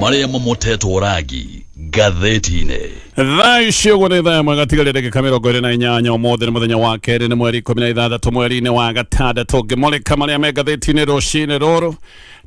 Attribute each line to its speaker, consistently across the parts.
Speaker 1: maria mamoteto ragi gatheti-inĩ
Speaker 2: thaa icio gwa nĩ thaa mwagatigarĩre ndagĩka 28 ũmũthĩ nĩ mũthenya wa kerĩ nĩ mweri 16 mweri-inĩ wa gatandatũ ngĩmũrĩka marĩa me ngathĩti-inĩ rũcinĩ rũrũ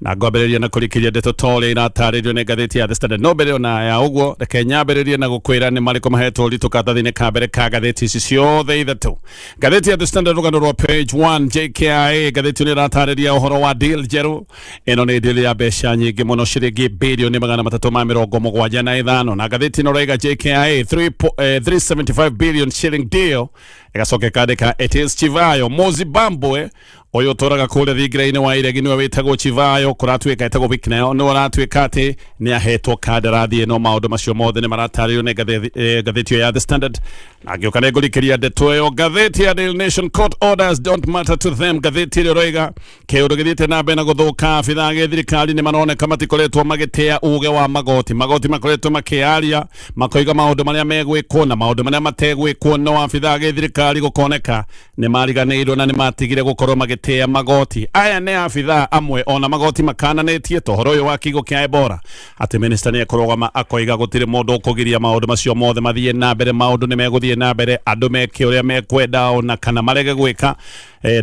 Speaker 2: na ngwambĩrĩria na kũrĩkĩria ndeto tole iratarĩrio nĩ ngathĩti ya The Standard. No mbere ona ya ũguo reke nyambĩrĩrie na gũkwĩra nĩ marĩkũ mahetwo ũritũ karatathi-inĩ ka mbere ka ngathĩti ici ciothe ithatũ. Ngathĩti ya The Standard rũgano rwa page 1 JKIA ngathĩti nĩ iratarĩria ũhoro wa deal njerũ. Ĩno nĩ deal ya mbeca nyingĩ mũno ciringi bilioni 375 na ngathĩti ĩno raiga JKIA 375 billion shilling deal ĩgacoka ĩkandĩka it is Chivayo Mozibambwe oyo toraga kule thigiraine wa iregi niwe witagwo Chivayo kuratuika etagwo Vikneo no aratuika ati ni ahetwo kandarathi eno maundu macio mothe ni maratario ne gatheti ya The Standard na gioka ne golikiria ndeto yo gatheti ya Daily Nation. Court orders don't matter to them. Gatheti roiga keundo githite na bena guthuka abitha ge thirikari ni manoneka matikoretwo magitea uge wa magoti makoretwo makiaria makoiga maundu maria megwikwo na maundu maria mategwikwo no abitha ge thirikari gukoneka ni mariganirwo na ni matigire gukorwo magitea magoti. Aya ne abitha amwe ona magoti makananetie tohoro yo wa kigo kia Ebola ati minister ni ekorogama akoiga gutire mundu ukugiria maundu macio mothe mathie na mbere maundu ni meguthie na mbere andu meke uria mekwenda ona kana marege gwika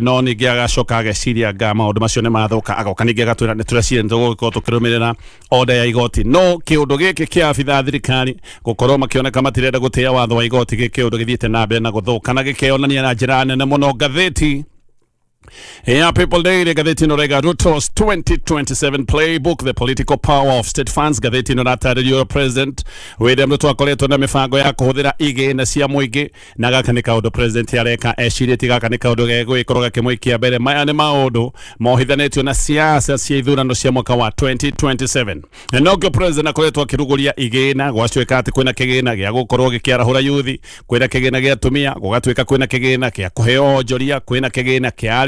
Speaker 2: no ningi agacoka ageciria ga maundu macio ni mathuka agoka ningi agatwira ni tureciria ntugukorwo tukirumirira order ya igoti no kiundu giki kia abitha thirikari gukorwo makioneka matirenda gutia watho wa igoti giki kiundu githiite na mbere na guthuka na gikionania na njira nene muno. Gatheti yeah, People Daily gatheti no rega Ruto's 2027 playbook, the political power of state funds. Gatheti no rataririo President William Ruto akoretwo na mifango ya kuhuthira igina cia muingi na gaka ni kaundu president yareka eciriti gaka ni kaundu gegwikoroga kimwikia mbere maya ni maundu mohithanetio na siasa cia ithurano cia mwaka wa 2027 nokio president akoretwo akiruguria igina gwacweka ati kwina kigina gia gukorwo gikiarahura yuthi kwina kigina gia tumia gugatwika kwina kigina kia kuheo njoria kwina kigina kia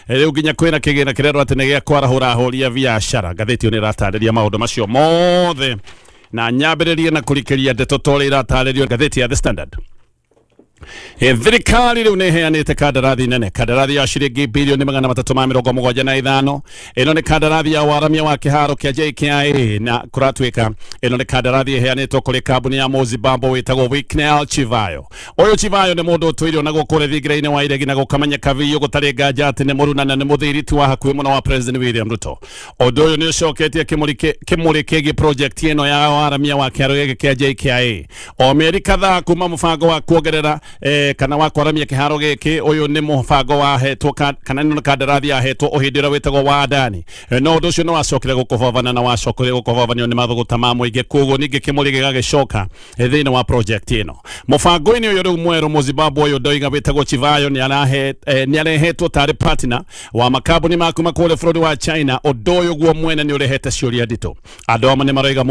Speaker 2: riu nginya kwina kigina kirero ati nigia kwarahura horia biashara. Gatheti ni ratariria maundu macio mothe na nyambiririe na kurikiria ndeto tole irataririo gatheti ya The Standard. Thirikari riu ni heanite kandarathi nene kandarathi ya ciringi bilioni 375 ino ni kandarathi ya waramia wa kiharo kia JKIA na kuratwika ino ni kandarathi heanitwo kuri kambuni ya Mozibambwe witagwo Vikneo Chivayo. Oyo Chivayo ni mundu utwirio na gukure thigiraine wa iregi na gukamanya kaviyo gutari nganja ati ni muruna na ni muthiriti wa hakuhi muno wa President William Ruto. Undu uyu ni ucoketie kimurike gi project ino ya waramia wa kiharo giki kia JKIA o mieri kadhaa kuma mufango wa kuongerera kana wa kwaramia kiharo giki uyu ni mufango wa hetwo kana ni kandarathi ya hetwo uhindira witagwo wa Adani no undu ucio no wacokire gukuvavana na wacokire gukuvavanio ni mathuguta ma muingi koguo ningi kimuri gigagicoka thiini wa project ino mufango-ini uyu riu mweru Mozibambwe uyu ndoiga witagwo Chivayo ni arehetwo tari partner wa makambuni makuma kule bũrũri wa China. Undu uyu guo mwene ni urehete ciuria ndito andu amwe ni maroiga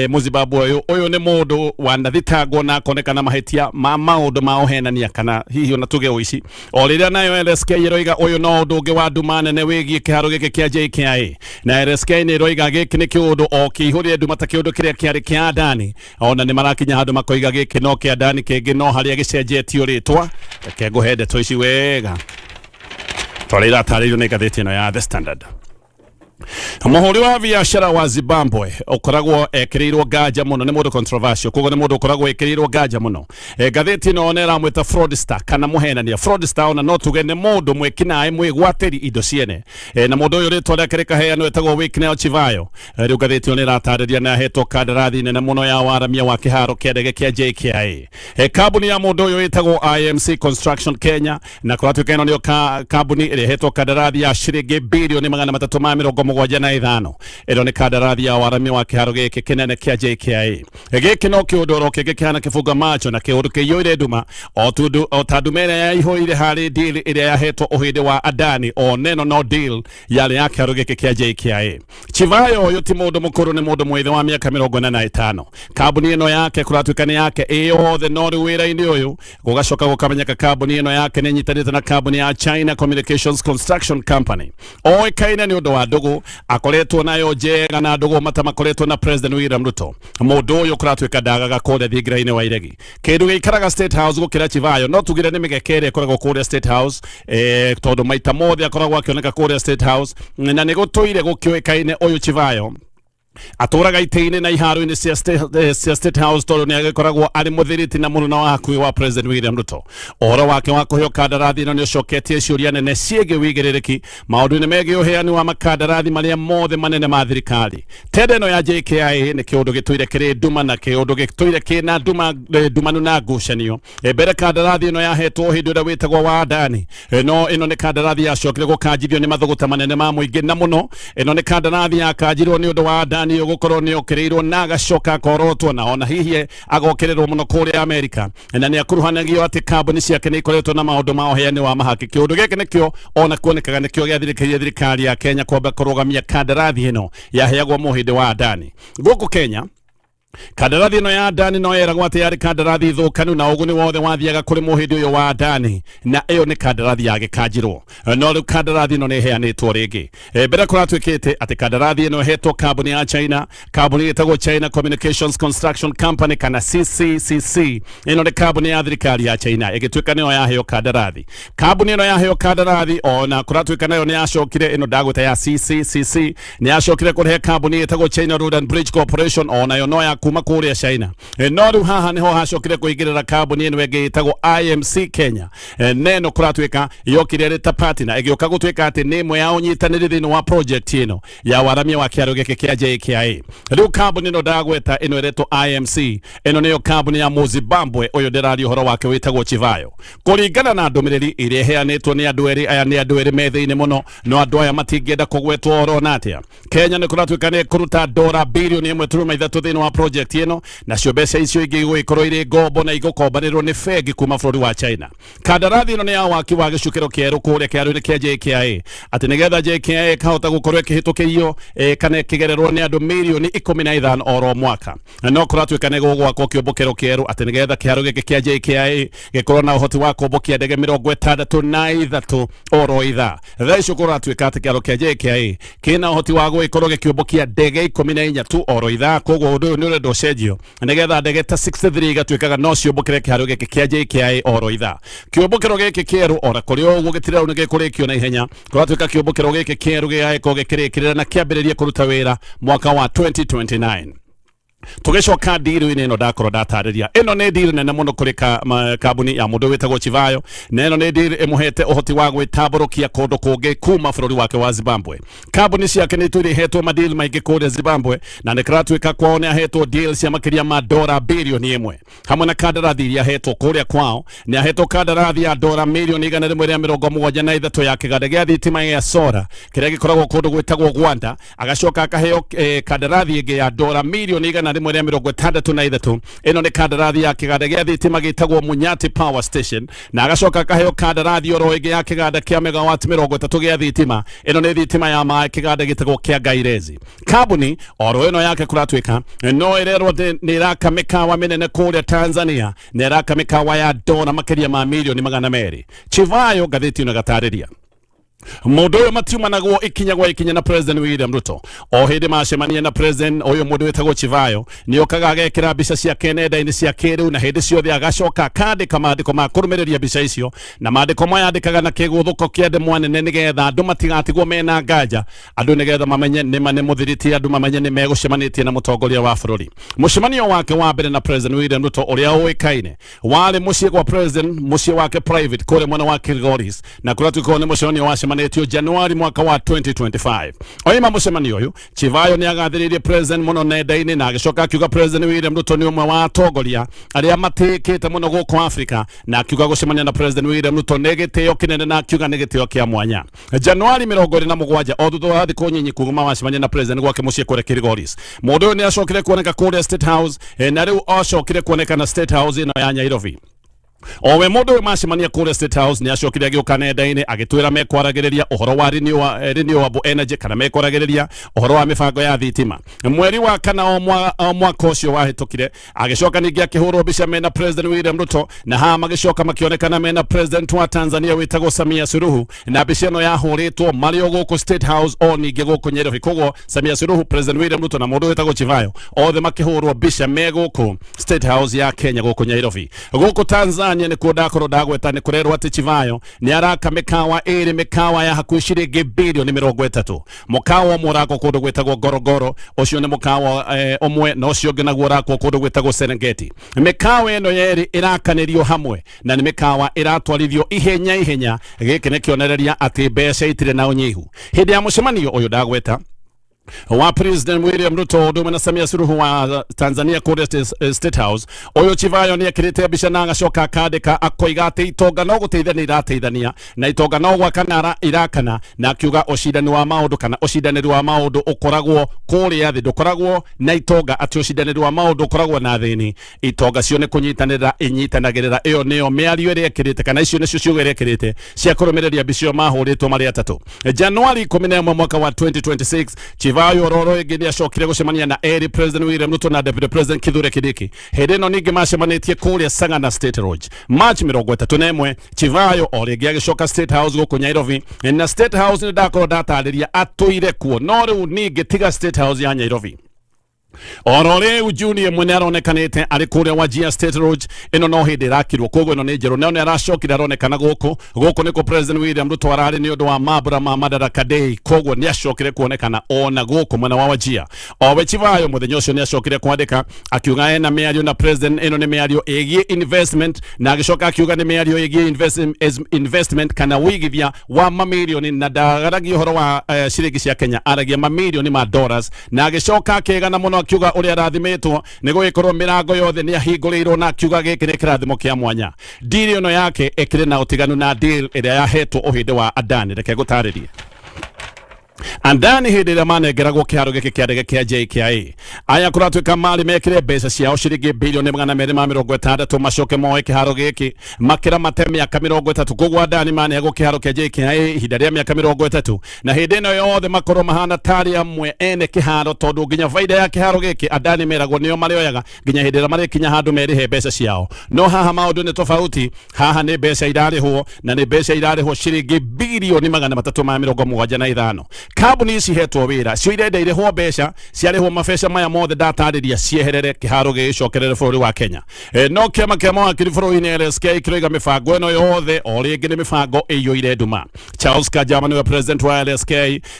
Speaker 2: Mozibambwe uyu ni mundu wanathitangwo na akonekana mahitia maundu ma uhenania kana hihi ona tuge uici o riria nayo LSK iroiga uyu no undu ungi wa nduma nene wigie kiharo giki kia JKIA na LSK ni iroiga giki ni kiundu o kihuria nduma ta kiundu kiria kiari kia Adani ona ni marakinya handu makoiga giki no kia Adani kingi no haria gicenjetio ritwa reke nguhende to ici wega tole irataririo ni gatheti ino ya The Standard. Muhuri wa biashara wa Zimbabwe ukoragwo ekirirwo ganja muno ni mundu controversial kogo ni mundu ukoragwo ekirirwo ganja muno gatheti no onera mwita fraudster kana muhenania fraudster ona no tugene mundu mwekinae mwigwateri indo ciene na mundu uyu ritwa rĩa kereka heano etagwo Vikneo Chivayo. Riu gatheti onera atariria na hetwo kandarathi nene muno ya waramia wa kiharo kia ndege kia JKIA kambuni ya mundu uyu etagwo IMC Construction Kenya na kuratwika ino nio kambuni iri hetwo kandarathi ya ciringi bilioni 375 ino ni kandarathi ya waramia wa kiharo giki kinene kia JKIA giki no kiundu ro kigikana kifunga macho na kiundu kiyoire nduma o tandumere ya ihoire hari deal iria yahetwo uhinde wa Adani o neno no deal yale ya kiharo giki kia JKIA. Chivayo uyu ti mundu mukuru ni mundu mwithe wa miaka 45 kambuni ino yake kuratwika ni yake yothe no ri wira-ini uyu gugacoka gukamenyeka kambuni ino yake ni nyitanite na kambuni ya China Communications Construction Company oikaine ni undu wa ndugu akoretwo nayo njega na ndugu mata makoretwo na President William Ruto mundu uyu kuratwika ndagaga kode thigiraine wa iregi kindu gikaraga State House gukira Chivayo no tugire ni migekere koragwo kure State House tondu maita mothe akoragwo akioneka kure State House na ni gutuire gukioikaine uyu Chivayo aturaga ite-ini na iharo-ini cia State House tondu ni agikoragwo ari muthiriti na mununa wa hakui wa President William Ruto. Uhoro wake wa kuheo kandarathi ino ni ucoketie ciuria nene ciĩgiĩ wĩigĩrĩrĩki maũndũ-inĩ megiĩ ũheani wa makandarathi marĩa mothe manene ma thirikari. Tenda ĩno ya JKIA nĩ kĩũndũ gĩtũire kĩrĩ nduma na kĩũndũ gĩtũire kĩna ndumanu na ngucanio. Mbere kandarathi ĩno yahetwo hĩndĩ ĩrĩa wĩtagwo wa Adani. Ĩno nĩ kandarathi yacokire gũkanjithio nĩ mathũgũta manene ma mũingĩ na mũno. Ĩno nĩ kandarathi yakanjirwo nĩ ũndũ wa Adani ugukorwo ni okereirwo na agacoka korotwo na ona hihi agokererwo muno kuri Amerika na ni akuruhanagio ati kambuni ciake ni ikoretwo na maundu ma uheani wa mahaki. Kiundu giki nikio ona kuonekaga nikio gĩa thirikari ya Kenya kwamba kurugamia kandarathi ino yaheagwo muhindi wa Adani guku Kenya. Kandarathi ino ya Adani no yeragwo ati yari kandarathi thukanu na uguni wothe wathiaga kuri muhindi uyu wa Adani na iyo ni kandarathi yake kanjirwo no riu kandarathi ino ni heanitwo ringi mbere kuratwikite ati kandarathi ino hetwo kambuni ya China, kambuni itagwo China Communications Construction Company kana CCCC. Ino ni kambuni ya thirikari ya China igitwika niyo yaheo kandarathi. Kambuni ino yaheo kandarathi ona kuratwika nayo ni yacokire ino ndagweta ya CCCC ni yacokire kurihe kambuni itagwo China Road and Bridge Corporation ona yo no ya kuma kuria China. No riu haha niho hacokire kuigirira kambuni ino ĩngĩ ĩtagwo IMC Kenya. Neno kuratwika yokire ri ta partner igioka gutwika ati ni imwe ya unyitanĩri thĩinĩ wa project ino ya waramia wa kĩaro gĩkĩ kĩa JKIA. Riu kambuni ino ndagweta ino iretwo IMC ino niyo kambuni ya Muzimbabwe uyu ndĩraria ũhoro wake wĩtagwo Chivayo. Kũringana na ndũmĩrĩri ĩrĩa ĩheanĩtwo nĩ andũ erĩ aya, nĩ andũ erĩ metha-inĩ mũno no andũ aya matingĩenda kũgwetwo oro na atĩa. Kenya nĩ kũratwika nĩ kũruta $1.3 billion thĩinĩ wa project ino na cio mbeca icio ingĩ igũikorwo irĩ ngombo na igũkombanĩrwo nĩ bengi kuma bũrũri wa China. Kandarathi ino nĩ ya waki wa gĩcukĩro kĩerũ kũrĩa kĩaro-inĩ kĩa JKIA atĩ nĩgetha JKIA ĩkahota gũkorwo ĩkĩhĩtũkĩrio kana ĩkĩgererwo nĩ andũ mirioni 15 oro mwaka. No kũratwĩka nĩ gũgwakwo kĩũmbũkĩro kĩerũ atĩ nĩgetha kĩaro gĩkĩ kĩa JKIA gĩkorwo na ũhoti wa kũmbũkia ndege 63 oro ithaa. Thaa icio kũratwĩka atĩ kĩaro kĩa JKIA kĩna ũhoti wa gũgĩkorwo gĩkĩũmbũkia ndege 14 tu oro ithaa. Koguo ũndũ ũyũ nĩ ũrenda ũcenjio nĩgetha ndege ta 63 igatwĩkaga no ciũmbũkĩre kĩaro gĩkĩ kĩa JKIA oro ithaa. Kĩũmbũkĩro gĩkĩ kĩerũ ona kũrĩ ũguo gĩtirĩ nĩ gĩkũrĩkio na ihenya. Kũratwĩka kĩũmbũkĩro gĩkĩ kĩerũ gĩgagĩkorwo gĩkĩrĩkĩrĩra na kĩambĩrĩrie kũruta wĩra mwaka wa 2029. Tugicoka deal-inĩ ĩno ndakorwo ndatariria. Ĩno nĩ deal nene mũno kũrĩ kambuni ya mũndũ wĩtagwo Chivayo na ĩno nĩ deal ĩmũhete ũhoti wa gwĩtambũrũkia kũndũ kũngĩ kuma bũrũri wake wa Zimbabwe. Kambuni ciake nĩ tũrĩ hetwo madeal maingĩ kũrĩa Zimbabwe na nĩ kũratwĩka kwao nĩ ahetwo deal cia makĩria ma $1 billion hamwe na kandarathi iria ahetwo kũrĩa kwao. Nĩ ahetwo kandarathi ya $173 ya kĩganda gĩa thitima gĩa solar kĩrĩa gĩkoragwo kũndũ gwĩtagwo Gwanda. Agacoka akaheo kandarathi ĩngĩ ya $163. Ĩno nĩ kandarathi ya kĩganda gĩa thitima gĩtagwo Munyati Power Station na agacoka akaheo kandarathi oro ĩngĩ ya kĩganda kĩa megawatt 30 gĩa thitima. Ĩno nĩ thitima ya maĩ kĩganda gĩtagwo kĩa Gairezi. Kambuni oro ĩno yake kũratwĩka no ĩrerwo nĩ ĩraka mĩkawa mĩnene kũrĩa Tanzania na ĩraka mĩkawa ya $2 makĩria ma milioni 200. Chivayo ngathĩti ĩno gatarĩria mundu uyu matiumanagwo ikinya na President William Ruto. O hindi macemania na President uyu mundu wetagwo Chivayo ni okaga agekira mbica cia nenda-inĩ cia kĩrĩu na hindi ciothe agacoka akandĩka maandĩko ma kũrũmĩrĩria mbica icio na maandĩko maya andĩkaga na kĩgũthũko kĩa ndemwa nene nĩgetha andũ matigatigwo mena nganja, andũ nĩgetha mamenye nĩma nĩ mũthirĩti, andũ mamenye nĩ megũcemanĩtie na mũtongoria wa bũrũri. Mũcemanio wake wa mbere na President William Ruto ũrĩa ũĩkaine warĩ mũciĩ gwa President, mũciĩ wake private kũrĩa mwena wa Kilgoris na kũratwĩka nĩ mũcemanio wa manetio Januari mwaka wa 2025. Oima mũcemanio ũyũ Chivayo nĩ agathĩrĩirie President mũno nenda-inĩ na agĩcoka akiuga President William Ruto nĩ ũmwe wa atongoria arĩa matĩkĩte mũno gũkũ Afrika na akiuga gũcemania na President William Ruto nĩ gĩtĩo kĩnene na akiuga nĩ gĩtĩo kĩa mwanya. Januari 27 o thutha wa thikũ nyinyi kuuma wacemania na President gwake mũciĩ kũrĩa Kilgoris, mũndũ ũyũ nĩ acokire kuoneka kũrĩa State House na rĩu acokire kuoneka na State House ĩno ya Nairobi. Owe mundu macemania kũrĩa State House ni acokire agĩũka nenda-inĩ agĩtwĩra mekwaragĩrĩria ũhoro wa renewable energy kana mekwaragĩrĩria ũhoro wa mĩbango ya thitima. Mweri wa kana o mwaka ũcio wahĩtũkire agĩcoka ningĩ akĩhũrwo mbica mena President William Ruto na haha magĩcoka makĩonekana mena President wa Tanzania wĩtagwo Samia Suluhu na mbica ĩno yahũrĩtwo marĩ o gũkũ State House o ningĩ gũkũ Nairobi. Koguo Samia Suluhu, President William Ruto na mũndũ wĩtagwo Chivayo othe makĩhũrwo mbica me gũkũ State House ya Kenya gũkũ Nairobi. Gũkũ Tanzania Tanzania ni kudakoro dagweta ni kurerwa ati Chivayo ni araka mikawa iri mikawa ya hakuishirigi bilioni 30 mukawa murako kundu gwetagwo Ngorongoro ucio ni mukawa omwe na ucio ungi naguo urako kundu gwetagwo Serengeti. Mikawa ino yeri irakanirio hamwe na ni mikawa iratwarithio ihenya giki ni kionereria ati mbeca itire na unyihu. Hindi ya mucemanio uyu dagweta wa President William Ruto ndume na Samia Suluhu wa Tanzania kule State House uyu Chivayo ni akirite bica na agacoka akandika akoiga ati itonga no guteithania irateithania na itonga no gwakana irakana na akiuga ucidani wa maundu kana ucidani wa maundu ukoragwo kuria thi ndukoragwo na itonga ati ucidani wa maundu ukoragwo na thini itonga cio ni kunyitanira inyitanagirira iyo niyo miario iri akirite kana icio nicio ciugo iri akirite cia kurumireria bicio mahuritwo mari atatu. Januari 11 mwaka wa 2026 Chivayo roro igini acokire gucemania na eri President William Ruto na Deputy President Kithure Kindiki. Hindi no ningi macemanĩtie kuria Sagana State Lodge March 31. Chivayo origi agicoka State House guku Nairobi na State House ni ndakorwo ndatarĩria atũire kuo no rĩu ningi tiga State House ya Nairobi. Orore Junior mwene aronekanite ari kuria Wajir State Lodge ino no hindi rakirwo koguo ino ni njeru no aracokira aronekana guku niko President William Ruto arari ni undu wa mabura ma Madaraka Day koguo ni acokire kuonekana ona guku mwena wa Wajir. Owe Chivayo muthenya ucio ni acokire kwandika akiuga ena miario na President ino ni miario egie investment na agicoka akiuga ni miario egie investment kana wigithia wa mamilioni na dagaragi horo wa ciringi cia Kenya aragia mamilioni ma dollars na agicoka akegana muno akiuga uria rathimetwo ni gugikorwo mirango yothe ni ahingũrĩirwo na akiuga gĩkĩ nĩ kĩrathimo kĩa mwanya. Deal ĩno yake ĩkĩrĩ na ũtiganu na deal ĩrĩa yahetwo ũhĩndĩ wa Adani. Reke ngũtarĩrie. Andani hindi ĩrĩa manengeragwo kĩharo gĩkĩ kĩa ndege kĩa JKIA aya kũratuĩka marĩ mekĩre mbeca ciao ciringi bilioni 260 macoke moe kĩharo gĩkĩ makĩra mate mĩaka 30 koguo Adani manegwo kĩharo kĩa JKIA ihinda rĩa mĩaka 30 na hindi ĩno yothe makorwo mahana tarĩ amwe ene kĩharo tondũ nginya faida ya kĩharo gĩkĩ Adani meragwo nĩo marĩoyaga nginya hindi ĩrĩa marĩkinya handũ merĩhe mbeca ciao. No haha maũndũ nĩ tofauti. Haha nĩ mbeca irarĩhwo na nĩ mbeca irarĩhwo ciringi bilioni 375. Kambuni ici hetwo wira cio irenda irĩhwo mbeca ciarĩhwo mabeca maya mothe ndatarĩria cieherere kĩharo gĩcokerere bũrũri wa Kenya. No kĩama kĩa mawakiri bũrũri-inĩ LSK kĩroiga mĩbango ĩno yothe o rĩngĩ nĩ mĩbango ĩiyũire nduma. Charles Kajama nĩwe president wa LSK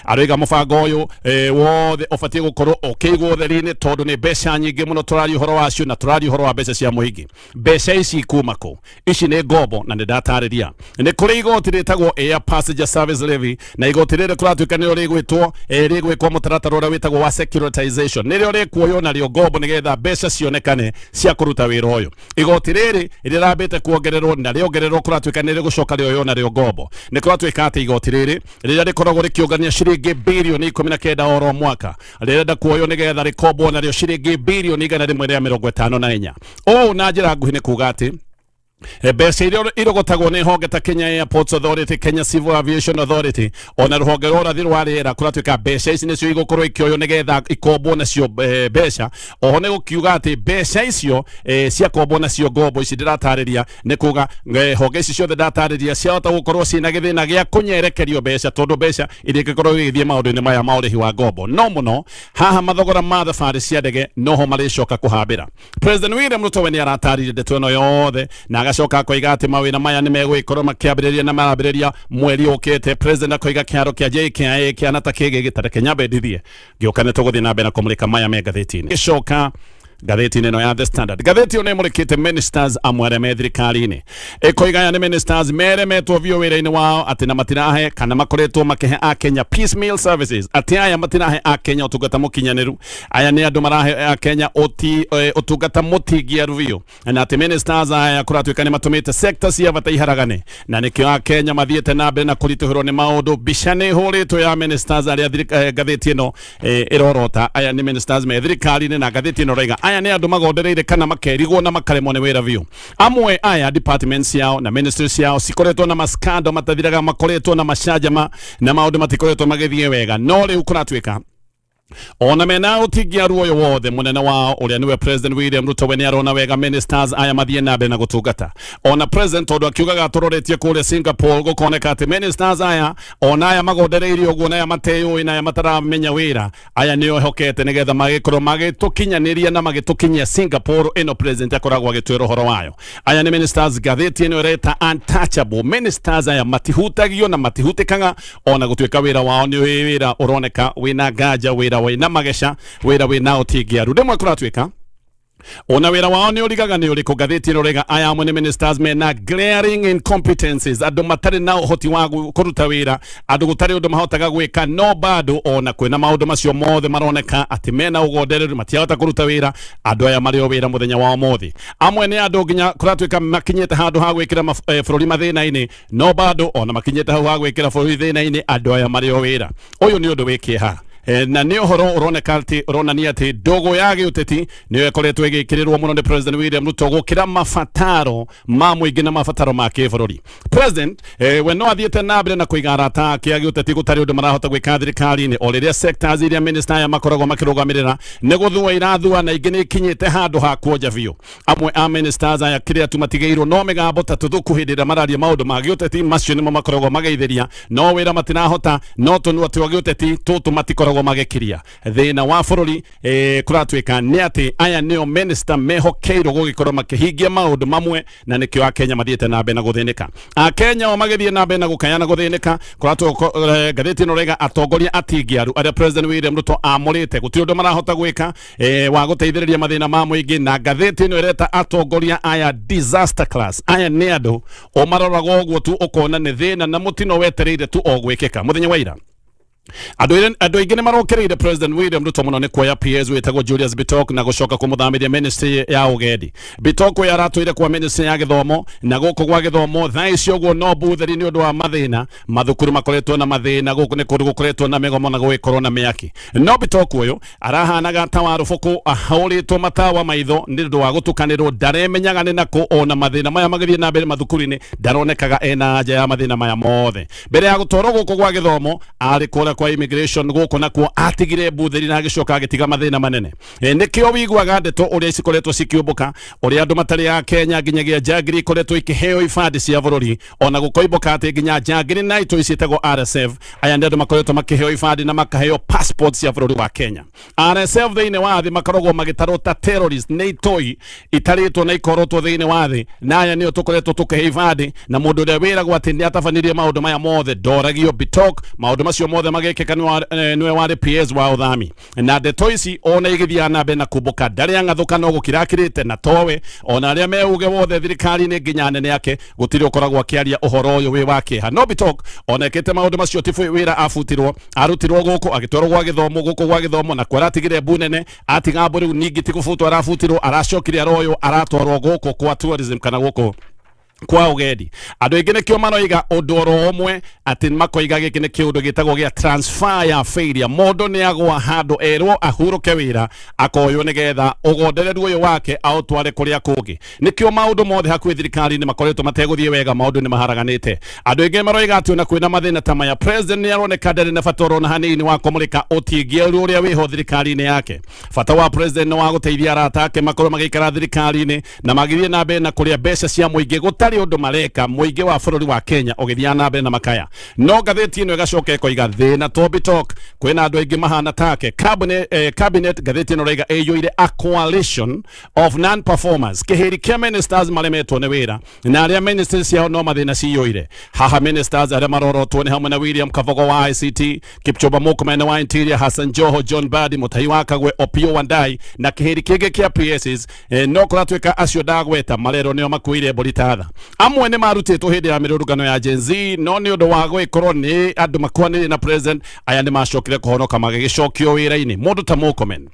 Speaker 2: aroiga mũbango ũyũ wothe ũbatiĩ gũkorwo ũkĩigwo ũtheri-inĩ tondũ nĩ mbeca nyingĩ mũno tũraria ũhoro wacio na tũraria ũhoro wa mbeca cia mũingĩ. Mbeca ici kuma kũ? Ici nĩ ngombo na nĩ ndatarĩria. Nĩ kũrĩ igoti rĩtagwo Air Passenger Service Levy na igoti rĩrĩ kũratuĩka nĩrĩo rĩgwĩtwo mũtaratara ũrĩa wĩtagwo wa securitization nĩrĩo rĩkuoywo narĩo ngombo nĩgetha mbeca cionekane cia kũruta wĩra ũyũ. Igoti rĩrĩ rĩrambĩte kuongererwo na rĩongererwo kũratuĩka nĩ rĩgũcoka rĩoywo narĩo ngombo. Nĩ kũratuĩka atĩ igoti rĩrĩ rĩrĩa rĩkoragwo rĩkĩũngania ciringi bilioni 19 oro mwaka rĩrenda kuoywo nĩgetha rĩkombwo narĩo ciringi bilioni 154. Ũũ na njĩra nguhĩ nĩ kuuga atĩ mbeca iria irogotagwo nĩ honge ta Kenya Airports Authority, Kenya Civil Aviation Authority ona rũhonge rwa ũrathi rwa rĩera kũratuĩka mbeca ici nĩcio igũkorwo ikĩoywo nĩgetha ikombwo nacio mbeca. Oho nĩ gũkiuga atĩ mbeca icio ciakombwo nacio ngombo ici ndĩratarĩria nĩ kuga honge ici ciothe ndatarĩria ciahota gũkorwo ciĩna gĩthĩna gĩa kũnyerekerio mbeca tondũ mbeca iria ingĩkorwo igĩthiĩ maũndũ-inĩ maya ma ũrĩhi wa ngombo. No mũno haha mathogora ma thabarĩ cia ndege noho marĩcoka kũhambĩra. President William Ruto we nĩ aratarĩria ndeto ĩno yothe na agacoka akoiga atĩ mawĩra maya nĩ megũgĩkorwo makĩambĩrĩria na marambĩrĩria mweri ũkĩte. President akoiga kĩharo kĩa JKIA kĩana ta kĩgĩ gĩtarĩ kĩnyambendithie gĩũka nĩ tũgũthiĩ na mbere na kũmũrĩka maya me ngathĩti-inĩ. Gĩcoka ngathĩti-inĩ ĩno ya The Standard. Ngathĩti ĩyo nĩ ĩmũrĩkĩte ministers amwe arĩa me thirikari-inĩ ĩkoiga aya nĩ ministers meremetwo biũ wĩra-inĩ wao atĩ na matirahe kana makoretwo makĩhe Akenya piecemeal services atĩ aya matirahe Akenya ũtungata mũkinyanĩru. Aya nĩ andũ marahe Akenya ũtungata mũtingiaru biũ na atĩ ministers aya kũratuĩka nĩ matũmĩte sector cia bata iharagane na nĩkĩo Akenya mathiĩte na mbere na kũritũhĩrwo nĩ maũndũ. Mbica nĩ hũrĩtwo ya ministers arĩa ngathĩti ĩno ĩrorota. Aya nĩ ministers me thirikari-inĩ na ngathĩti ĩno roiga aya nĩ andũ magondereire kana makerigwo na makaremwo nĩ wĩra biũ. Amwe aya departments yao na ministries yao cikoretwo na maskando matathiraga, makoretwo na macanjama na maũndũ matikoretwo magĩthiĩ wega. No rĩu kũratuĩka ona mena utigia ruoyo wothe munene wao uria niwe President William Ruto we ni arona wega ministers aya mathie nabe na gutungata ona president ondo akiugaga turoretie kule Singapore gukoneka ati ministers aya ona aya magondereirio uguo na aya mateyo na aya mataramenya wira aya nio hokete nigetha magikorwo magitukinyaniria na magitukinyia Singapore ino president akoragwo agitwira horo wayo aya ni ministers gatheti ino reta untouchable ministers aya matihutagio na matihutikaga ona gutwika wira wao ni wira uroneka wina gaja wira wina magesha wira wina utigia rudemwe kuratwika ona wira wao ni urigaga ni uri kugatheti rorega aya amwe ni ministers mena glaring incompetencies adu matari na uhoti wa kuruta wira adu gutari undu mahotaga gwika no bado ona kwina maundu macio mothe maroneka ati mena ugondereru matiahota kuruta wira adu aya mario wira muthenya wa mothi amwe ni adu ginya kuratwika makinyete handu ha gwikira bururi mathina-ini no bado ona makinyete hau ha gwikira bururi thina-ini adu aya mario wira uyu ni undu wikiha na ni uhoro uroneka ati uronania ati dogo yage uteti niwe koretwo igikirirwo muno ni President William Ruto gukira mafataro ma muingi na mafataro ma kibururi president we no athiete na mbere na kuigara ta kiagi uteti gutari undu marahota gwika thirikari-ini o riria sectors iria minister ya makoragwo makirugamirira ni guthua irathua na ingi ni kinyite handu ha kuoja biu amwe a ministers aya kiria tu matigeirwo no megambo tatu thuku hindira mararia maundu ma giuteti macio nimo makoragwo mageithiria no wira matinahota no tunu ati wa giuteti tutu matikora magekiria thina wa bururi kuratwika ni ati aya nio minister mehokeirwo gugikorwo makihingia maundu mamwe na nikio Kenya mathiete na mbere na guthinika Kenya o magithie na mbere na gukayana guthinika kuratwo gatheti no rega atongoria atingiaru aria President William Ruto amurite gutiri undu marahota gwika wa guteithiriria mathina ma muingi na gatheti no ireta atongoria aya disaster class aya ni andu o maroraga uguo tu ukona ni thina na mutino wetereire tu o gwikika muthenya wa ira Adu ingine marokereire President William Ruto muno ni kuoya PS wetagwo Julius Bitok na gucoka kumuthamiria ministry ya ugedi Bitok we aratwire kwa ministry ya githomo na guku gwa githomo thaicio guo no butheri ni undu wa mathina mathukuru makoretwo na mathina guku ni kundu gukoretwo na megomo na gwikorwo na miaki no Bitok uyu arahanaga tawa rufuku ahauritwo matawa maitho ni undu wa gutukanirwo ndaremenyaga ni naku ona mathina maya magithie na mbere mathukuru-ini ndaronekaga ena aja ya mathina maya mothe mbere ya gutoro guku gwa githomo ari kura kwa immigration guko nakuo atigire butheri na agicoka agitiga mathina manene nikio wiguaga ndeto uria icikoretwo cikiumbuka uria andu matari ya Kenya nginyagia jagiri ikoretwo ikiheo ifadi cia bururi ona gukoimbuka ati nginya jagiri na ito icitagwo RSF aya ndio makoretwo makiheo ifadi na makaheo passports cia bururi wa Kenya RSF thiine wa thi makoragwo magitarota terrorist na itoi itaritwo na ikorotwo thiine wa thi na aya nio tukoretwo tukiheo ifadi na mundu uria wiragwo ati ni atafanirie maundu maya mothe ndoragio Bitok maundu macio mothe magekeka niwe wari PS wa uthami na ndeto ici ona igithia na mbere na kumbuka ndari angathuka no gukirakirite na towe ona aria meuge wothe thirikari-ini nginya nene yake gutiri ukoragwo akiaria uhoro uyu wi wake no Bitok ona ekete maundu macio tifu wira afutirwo arutirwo guku agitwarwo gwa githomo guku gwa githomo na kwaratigire bunene atiga mburi ningi tikufutwo arafutirwo aracokire aroyo aratwarwo guku kwa tourism kana guku kwa ugedi andu ingine kio manoiga udoro omwe ati makoiga gikine kiundu gitagwo gia transfer ya failure mundu ni agwa handu erwo ahuruke wira akoyo nigetha ugondereru uyu wake autware kuria kungi nikio maundu mothe hakuhi thirikari ni makoretwo mateguthie wega maundu ni maharaganite andu ingine maroiga ati ona kwina mathina ta maya president ni aroneka ndari na fatoro na hanini wa kumurika utingia uria wiho thirikari-ini yake fata wa president no wa guteithia arata ake makorwo magikara thirikari-ini na magithie na mbere na kuria mbeca cia muingi gutari undu mareka muingi wa bururi wa Kenya ugithia na mbere na makaya no gatheti ino igacoka ikoiga thina to Bitok kwina andu aingi mahana take cabinet gatheti ino raiga eyoire a coalition of non-performers kihiri kia ministers maremetwo ni wira na aria ministers yao no mathina ciyoire haha ministers aria marorotwo ni hamwe na William Kabogo wa ICT Kipchumba Murkomen wa Interior Hassan Joho John Badi Mutai wa Kagwe Opiyo Wandayi na kihiri kingi kia PSs no kuratwika acio ndagweta marero nio makuire bolitatha amwe ni marutitwo hindi ya mirurugano ya Gen Z no ni undu wa gwikorwo ni andu makwanire na president aya ni macokire kuhonoka magigicokio wira-ini mundu ta Murkomen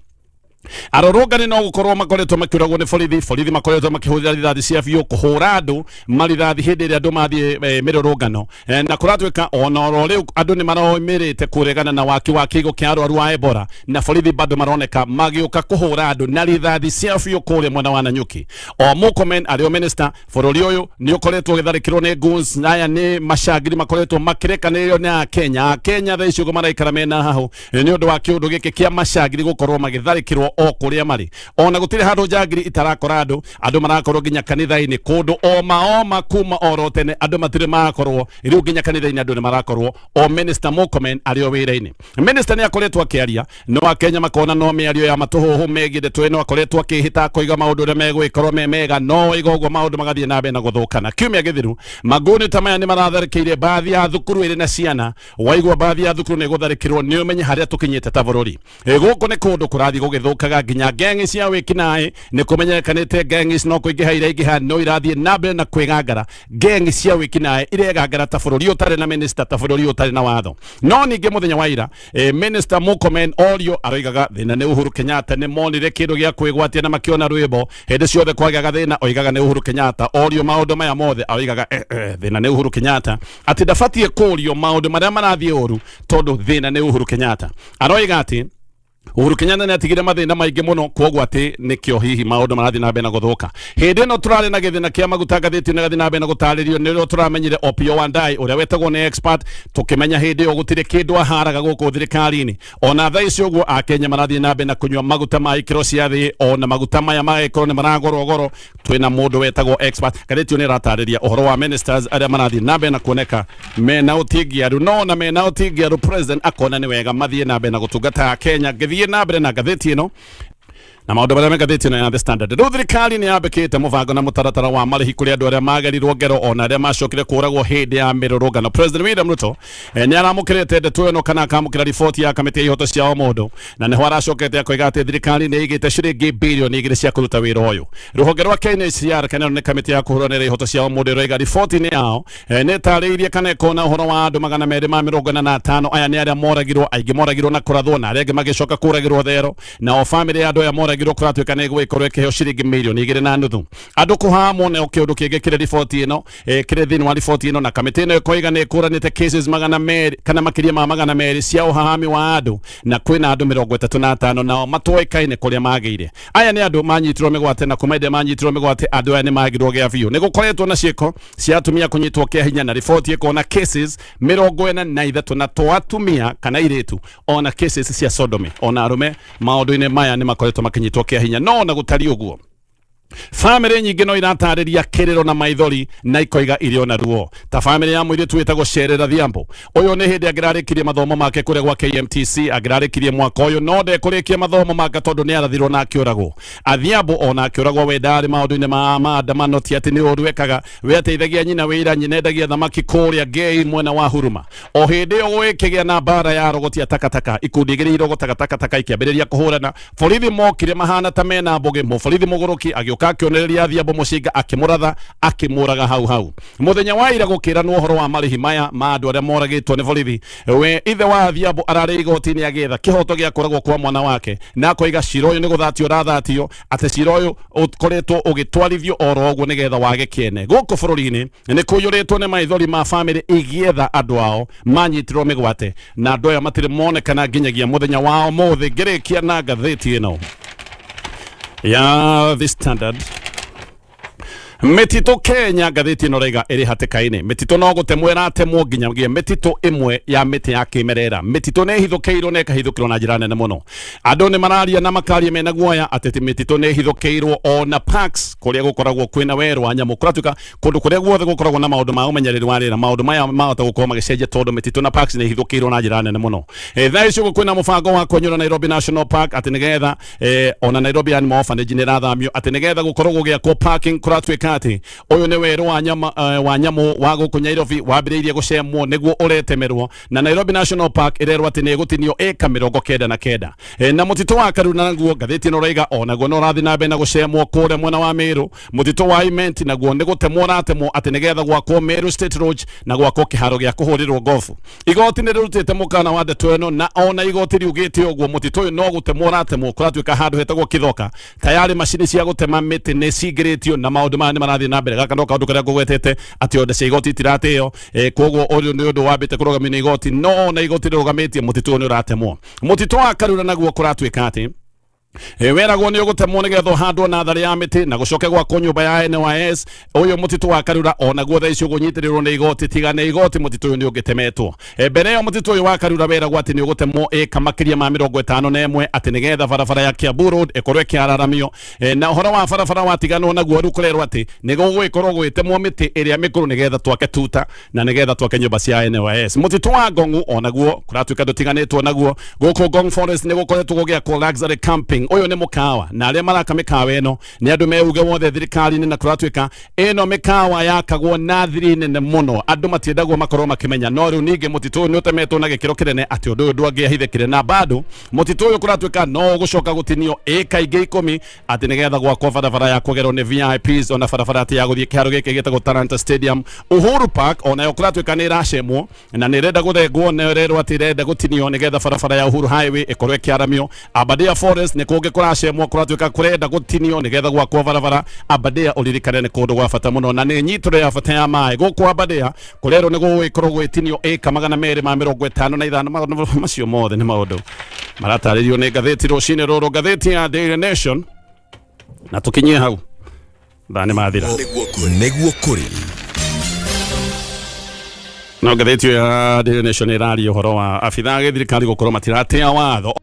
Speaker 2: arorongani no gukorwo makoretwo makiuragwo ni borithi makoretwo makihũthĩra rithathi cia biũ kũhũra andũ marithathi hĩndĩ ĩrĩa andũ mathiĩ mĩrũrũngano na kũratuĩka ona oro rĩu andũ nĩ maroimĩrĩte kũregana na waki wa kĩgo kĩa arwaru a Ebola na borithi bado maroneka magĩũka kũhũra andũ na rithathi cia biũ kũrĩa mwena wa Nanyuki. O Murkomen arĩ minister bũrũri ũyũ nĩ ũkoretwo ũgĩtharĩkĩrwo nĩ goons aya nĩ macangiri makoretwo makĩrekanĩrĩrio na Kenya thaa icio ũguo maraikara mena hahũ nĩ ũndũ wa kĩũndũ gĩkĩ kĩa macangiri gũkorwo magĩtharĩkĩrwo o kuria mari ona gutire handu njangiri itarakora andu marakorwo nginya kanitha-ini kundu oma kuma oro tene andu matire marakorwo riu nginya kanitha-ini andu ni marakorwo o minister Murkomen ari o wira-ini minister ni akoretwo akiaria no akenya makona no miario ya matuhuhu megie ndeto ino akoretwo akihita kuiga maundu ria megwikorwo me mega no iga uguo maundu magathie na mbere na guthukana kiumia githiru maguni tamaya ni maratharĩkĩire baadhi ya thukuru iri na ciana waigua baadhi ya thukuru ni gutharĩkĩrwo ni umenye haria tukinyite ta bururi guku ni kundu kurathi gugithukaga nginya gengi cia wikinae ni kumenyekanite gengi no kuingiha iraingiha no irathie na mbere na kwigangara gengi cia wikinae iregangara ta bururi utari na minister ta bururi utari na watho no ningi muthenya wa ira minister Murkomen orio aroigaga thina ni Uhuru Kenyatta ni monire kindu gia kwigwatia na makiona rwimbo hindi ciothe kwagaga thina oigaga ni Uhuru Kenyatta orio maundu maya mothe oigaga thina ni Uhuru Kenyatta ati ndabatie kurio maundu maria marathie uru tondu thina ni Uhuru Kenyatta aroiga ati Uhuru Kenyatta ni atigire mathina maingi muno kwoguo ati nikio hihi maundu marathi na mbere na guthuka hindi no turari na githina kia maguta gathiti na gathi na mbere na gutaririo niro turamenyire Opiyo Wandayi uria wetagwo ni expert tukimenya hindi yo gutire kindu aharaga guku thirikari-ini ona thaa icio guo akenya marathi na mbere na kunywa maguta ma ikiro cia thi ona maguta maya magĩkorwo ni maragorwo goro twina mundu wetagwo expert gathiti ni ratariria uhoro wa ministers aria marathi na mbere na kuoneka mena utingiaru no na mena utingiaru president akona ni wega mathie na mbere na gutungata Kenya githie na mbere na gatheti ino na maundu maria megatheti ino ya The Standard riu thirikari ni yambikite mubango na mutaratara wa marihi kuri andu aria magerirwo ngero ona aria macokire kuragwo hindi ya mirurungano President William Ruto ni aramukirite ndeto ino kana akamukira riboti ya kamiti ya ihoto cia o mundu na niho aracokete akoiga ati thirikari ni igite ciringi bilioni 2 cia kuruta wira uyu ruhonge rwa KNCR kana ni kamiti ya kuhuranira ihoto cia o mundu roiga riboti ni yao ni tariirie kana ikona uhoro wa andu 245 aya ni aria moragirwo aingi moragirwo na kurathwo na aria magicoka kuragirwo thero na o family ya andu aya moragirwo kuratuika ni gwikorwo ikiheo ciringi milioni 2.5 andu kuhamwo ne kiundu kingi kire riboti ino kire thini wa riboti ino na kamiti ino ikoiga ni kuranite cases 200 kana makiria ma 200 cia uhahami wa andu na kwina andu 35 nao matoikaine kuria magire aya ni andu manyitirwo migwate na kumende manyitirwo migwate andu aya ni magirwo gia biu ni gukoretwo na cieko cia atumia kunyitwo kia hinya na riboti ikona cases 43 na twatumia kana iritu ona cases cia sodomy ona arume maundu-ini maya ni makoretwo makinyitwo kia hinya no na gutari uguo family nyingi no iratariria kiriro na maithori na ikoiga irio na ruo ta family ya mwiri twitagwo Sherera Thiambo uyu ni hindi agirarikirie mathomo make kure gwa KMTC agirarikirie mwaka uyu no ndekurikia mathomo make tondu ni arathirwo na akiuragwo Athiambo ona akiuragwo we ndari maundu-ini ma maandamano ti ati ni uru wekaga we ateithagia nyina wira nyina endagia thamaki kuria Ngei mwena wa Huruma o hindi o gwikigia na bara ya rogotia takataka ikundi igiri irogota takataka ikiambiriria kuhurana borithi mokire mahana ta mena mbugi borithi muguruki kakionereria Thiambo mucinga akimuratha akimuraga hau muthenya wa ira gukiranwo uhoro wa marihi maya ma andu aria moragitwo ni borithi we ithe wa Thiambo arari igoti-ini agetha kihoto gia kuragwo kwa mwana wake na koiga cira uyu ni guthatio rathatio ati cira uyu ukoretwo ugitwarithio oro uguo nigetha wage kiene guku bururi-ini ni kuyuritwo ni maithori ma family igietha andu ao manyitirwo migwate na andu aya matire monekana nginyagia muthenya wao muthi ngirikia na gatheti ino ya The Standard Metito Kenya gatheti ino raiga iri hatikaine metito no gutemwo iratemwo nginyagia metito imwe ya miti ya kimerera metito ne hithukeirwo ne kahithukirwo na njira nene muno andu ni mararia na makaria mena guoya atete metito ne hithukeirwo ona parks kuria gukoragwo kwina weru wa nyamu kuratuka kundu kuria guothe gukoragwo na maundu ma umenyereri wa rira maundu maya mahota gukorwo magicenjia tondu metito na parks ne hithukeirwo na njira nene muno thaa icio kwina mubango wa kwenyura Nairobi National Park ati nigetha ona Nairobi Animal Orphanage ni rathamio ati nigetha gukorwo gugiakwo parking kuratuika kuratuika ati uyu ni weru wa nyamu wa guku Nairobi wambiriirie gucemwo niguo uretemerwo na Nairobi National Park irerwo ati ni gutinio eka 99 na mutito wa Karura naguo gatheti no raiga onaguo no rathi na mbere na gucemwo kure mwena wa Meru mutito wa Imenti naguo ni gutemwo ratemwo ati nigetha gwakwo Meru State Road na gwakwo kiharo gia kuhurirwo golf igoti ni rirutite mukana wa ndeto eno na ona igoti riugite uguo mutito uyu no gutemwo ratemwo kuratuika handu hetagwo Kithoka tayari macini cia gutema miti ni cingĩrĩtio na maundu maya ni marathii na mbere gaka no kaundu karia ngugwetete ati onde cia igoti itiratĩo koguo uyu ni undu wambite kurugamia igoti no na igoti rirugamĩtie mutito ni uratemwo mutito wa Karura naguo kuratuika ati weragwo ni ugutemwo nigetha handwo na thari ya miti na gucoke gwakwo nyumba ya NYS uyu mutito wa Karura onaguo thaici ugunyitirwo ni igoti tigane igoti mutito uyu ni ugitemetwo mbere ya mutito uyu wa Karura weragwo ati ni ugutemwo eka makiria ma 51 ati nigetha barabara ya Kiambu Road ikorwe kiararamio na uhoro wa barabara watigano naguo rukurerwo ati ni gugwikorwo gwitemwo miti iria mikuru nigetha twake tuta na nigetha twake nyumba cia NYS mutito wa Ngongu onaguo kuratuika ndutiganitwo naguo guku Ngong Forest ni gukoretwo gugia ko luxury camping uyu ni mukawa na aria maraka mikawa eno ni andu meuge wothe thirikari-ini na kuratuika eno mikawa yakagwo na thiri nene muno andu matiendagwo makorwo makimenya no riu ningi mutito ni utemetwo na gikiro kinene ati undu uyu ndwangihithikire na bado mutito uyu kuratuika no gucoka gutinio eka ingi 10 ati nigetha gwakwo barabara ya kugerwo ni VIPs ona barabara ati ya guthie kiharo giki gitagwo Talanta Stadium Uhuru Park ona yo kuratuika ni racemwo na ni renda guthengwo na rerwo ati renda gutinio nigetha barabara ya Uhuru Highway ikorwe kiaramio Aberdare Forest ni kungi kuracemwo kuratuika kurenda gutinio nigetha gwakwo barabara Aberdare uririkane ni kundu gwa bata muno na ni nyiture ya bata ya mai guku Aberdare kurero ni gugwikorwo gwitinio eka 255 macio mothe ni maundu marataririo ni gatheti rucini ruru gatheti ya Daily Nation na tukinyie hau thani mathira
Speaker 3: niguo kuri
Speaker 2: no gatheti ya Daily Nation iraria uhoro wa abitha githirikari gukorwo matiratia watho